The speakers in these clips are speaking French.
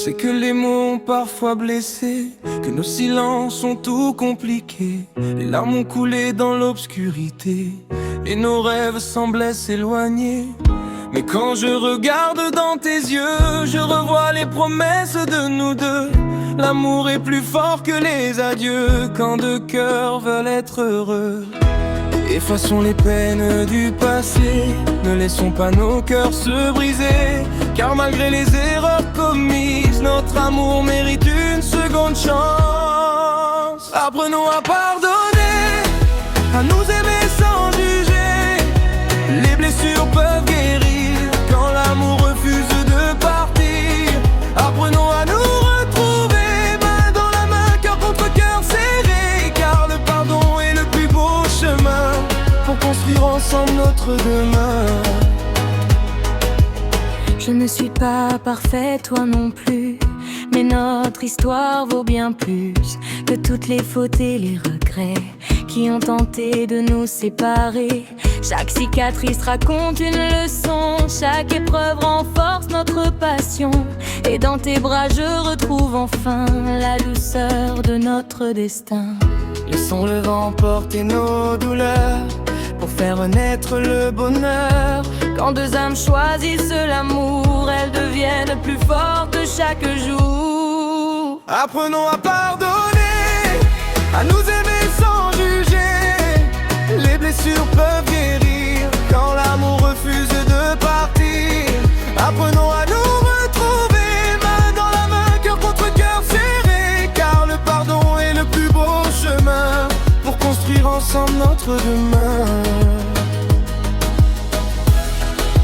sais que les mots ont parfois blessé, que nos silences ont tout compliqué. Les larmes ont coulé dans l'obscurité et nos rêves semblaient s'éloigner. Mais quand je regarde dans tes yeux, je revois les promesses de nous deux. L'amour est plus fort que les adieux quand deux cœurs veulent être heureux. Effaçons les peines du passé, ne laissons pas nos cœurs se briser. Car malgré les erreurs commises, notre amour mérite une seconde chance. Apprenons à pardonner, à nous aimer sans juger. Les blessures peuvent guérir quand l'amour refuse de partir. Apprenons à nous retrouver, main dans la main, cœur contre cœur serré. Car le pardon est le plus beau chemin pour construire ensemble notre demain. Je ne suis pas parfaite, toi non plus, mais notre histoire vaut bien plus que toutes les fautes et les regrets qui ont tenté de nous séparer. Chaque cicatrice raconte une leçon, chaque épreuve renforce notre passion. Et dans tes bras je retrouve enfin la douceur de notre destin. Laissons le vent porter nos douleurs pour faire naître le bonheur. Quand deux âmes choisissent l'amour, elles deviennent plus fortes chaque jour. Apprenons à pardonner, à nous aimer sans juger. Les blessures peuvent guérir quand l'amour refuse de partir. Apprenons à nous retrouver, main dans la main, cœur contre cœur serré. Car le pardon est le plus beau chemin pour construire ensemble notre demain.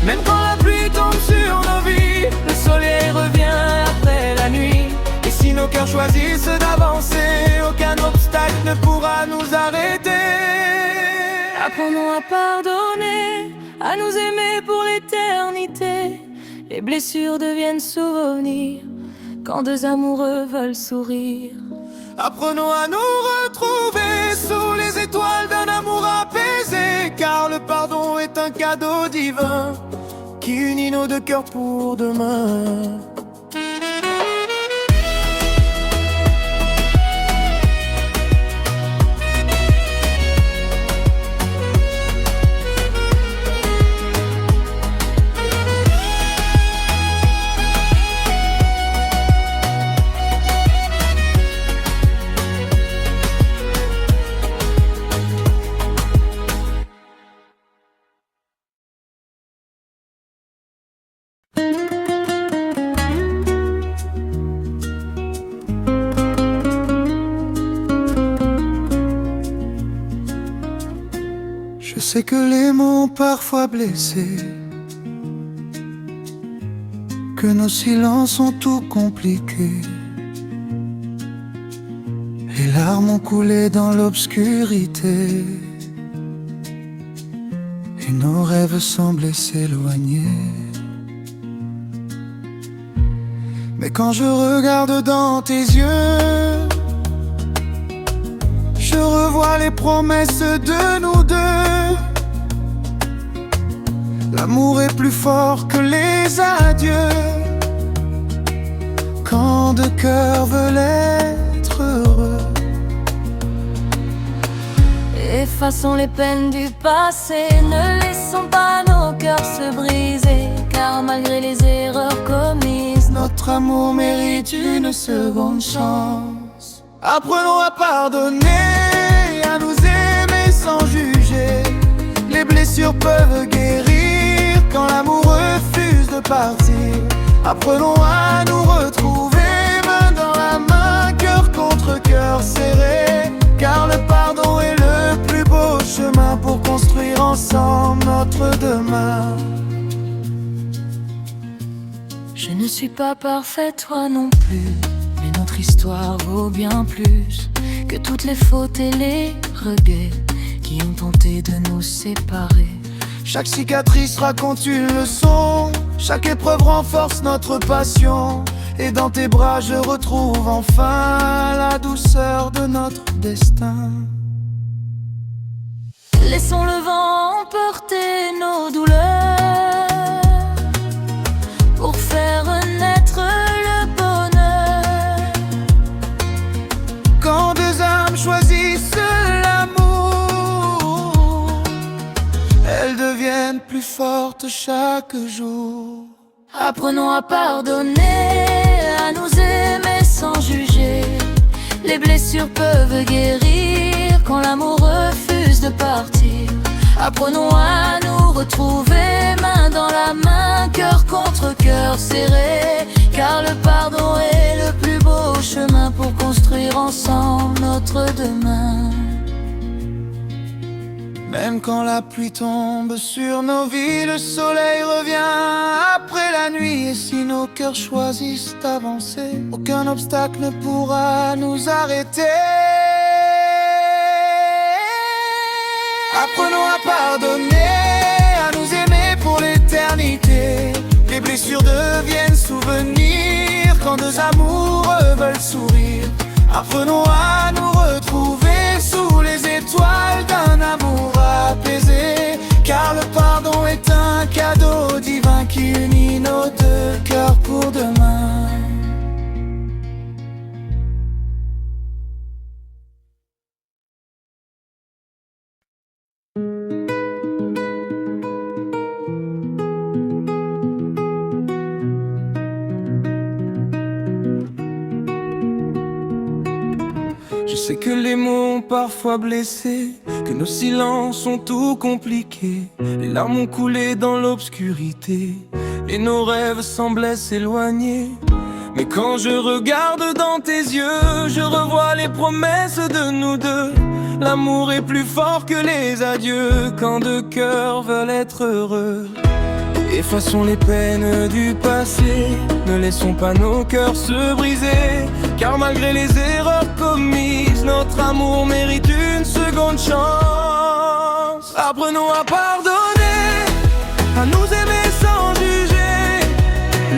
Même quand la pluie tombe sur nos vies, le soleil revient après la nuit. Et si nos cœurs choisissent d'avancer, aucun obstacle ne pourra nous arrêter. Apprenons à pardonner, à nous aimer pour l'éternité. Les blessures deviennent souvenirs quand deux amoureux veulent sourire. Apprenons à nous retrouver sous les étoiles d'un amour apaisé. Car le pardon est un cadeau divin qui unit nos deux cœurs pour demain. Je sais que les mots ont parfois blessé, que nos silences ont tout compliqué. Les larmes ont coulé dans l'obscurité et nos rêves semblaient s'éloigner. Mais quand je regarde dans tes yeux, je revois les promesses de nous deux. L'amour est plus fort que les adieux quand deux cœurs veulent être heureux. Effaçons les peines du passé, ne laissons pas nos cœurs se briser. Car malgré les erreurs commises, notre amour mérite une seconde chance. Apprenons à pardonner, à nous aimer sans juger. Les blessures peuvent guérir quand l'amour refuse de partir. Apprenons à nous retrouver, main dans la main, cœur contre cœur serré. Car le pardon est le plus beau chemin pour construire ensemble notre demain. je ne suis pas parfaite, toi non plus, mais notre histoire vaut bien plus que toutes les fautes et les regrets qui ont tenté de nous séparer. Chaque cicatrice raconte une leçon, chaque épreuve renforce notre passion. Et dans tes bras je retrouve enfin la douceur de notre destin. Laissons le vent emporter nos douleurs pour faire naître le bonheur. plus forte chaque jour. Apprenons à pardonner, à nous aimer sans juger. Les blessures peuvent guérir quand l'amour refuse de partir. Apprenons à nous retrouver main dans la main, cœur contre cœur serré, car le pardon est le plus beau chemin pour construire ensemble notre demain. Même quand la pluie tombe sur nos vies, le soleil revient après la nuit. Et si nos cœurs choisissent d'avancer, aucun obstacle ne pourra nous arrêter. Apprenons à pardonner, à nous aimer pour l'éternité. Les blessures deviennent souvenirs quand deux amoureux veulent sourire. Apprenons à nous retrouver sous les étoiles d'un amour apaisé, car le pardon est un cadeau divin qui unit nos deux cœurs pour demain. Je sais que les mots ont parfois blessé, que nos silences ont tout compliqué. Les larmes ont coulé dans l'obscurité et nos rêves semblaient s'éloigner. Mais quand je regarde dans tes yeux, je revois les promesses de nous deux. L'amour est plus fort que les adieux quand deux cœurs veulent être heureux. Effaçons les peines du passé, ne laissons pas nos cœurs se briser, car malgré les erreurs commises, notre amour mérite une seconde chance. Apprenons à pardonner, à nous aimer sans juger.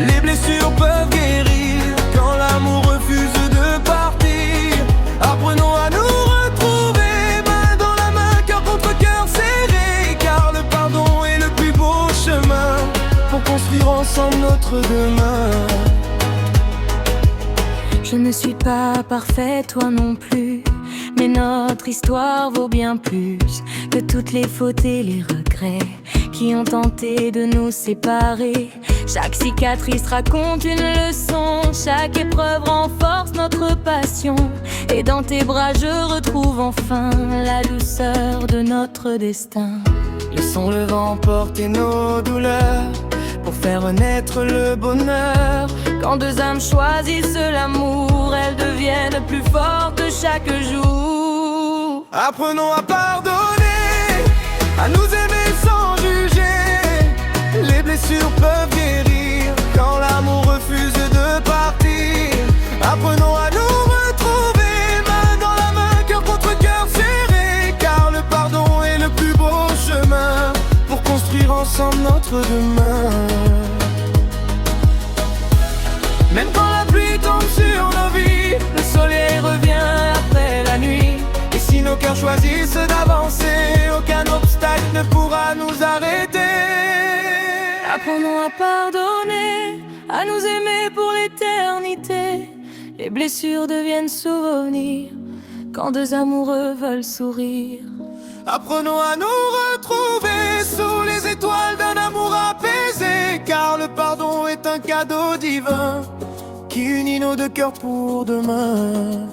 Les blessures peuvent guérir quand l'amour refuse de partir. Apprenons à nous retrouver main dans la main, cœur contre cœur serré, car le pardon est le plus beau chemin pour construire ensemble notre demain. Je ne suis pas parfait, toi non plus, mais notre histoire vaut bien plus que toutes les fautes et les regrets qui ont tenté de nous séparer. Chaque cicatrice raconte une leçon, chaque épreuve renforce notre passion. Et dans tes bras je retrouve enfin la douceur de notre destin. Laissons le vent porter nos douleurs pour faire renaître le bonheur. Quand deux âmes choisissent l'amour, elles deviennent plus fortes chaque jour. Apprenons à pardonner, à nous aimer sans juger. Les blessures peuvent guérir quand l'amour refuse de partir. Apprenons à nous retrouver main dans la main, cœur contre cœur serré, car le pardon est le plus beau chemin pour construire ensemble notre demain. Même quand la pluie tombe sur nos vies, le soleil revient après la nuit. Et si nos cœurs choisissent d'avancer, aucun obstacle ne pourra nous arrêter. Apprenons à pardonner, à nous aimer pour l'éternité. Les blessures deviennent souvenirs quand deux amoureux veulent sourire. Apprenons à nous retrouver sous les étoiles d'un amour apaisé, car le pardon est un cadeau divin qui unit nos deux cœurs pour demain.